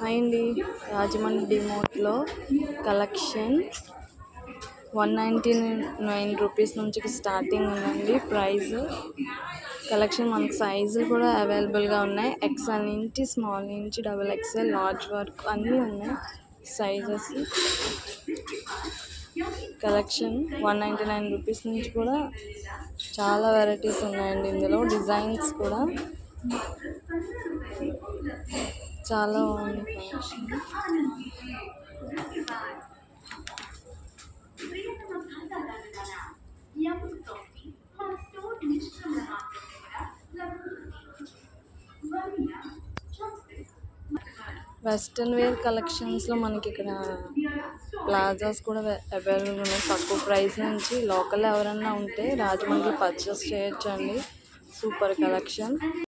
అండి Rajahmundry డిమోట్లో collection 199 rupees నుంచి starting ఉందండి ప్రైస్. కలెక్షన్ మనకు సైజులు కూడా అవైలబుల్గా ఉన్నాయి. ఎక్స్ఎల్ నుంచి స్మాల్ నుంచి డబుల్ ఎక్స్ఎల్ లార్జ్ వరకు అన్నీ ఉన్నాయి సైజెస్. కలెక్షన్ 199 రూపీస్ నుంచి కూడా చాలా వెరైటీస్ ఉన్నాయండి. ఇందులో డిజైన్స్ కూడా చాలా బాగుంది కలెక్షన్. వెస్ట్రన్ వేర్ కలెక్షన్స్లో మనకి ఇక్కడ ప్లాజాస్ కూడా అవైలబుల్ ఉన్నాయి. తక్కువ ప్రైస్ నుంచి లోకల్ ఎవరన్నా ఉంటే రాజమండ్రి పర్చేస్ చేయొచ్చు అండి. Super collection.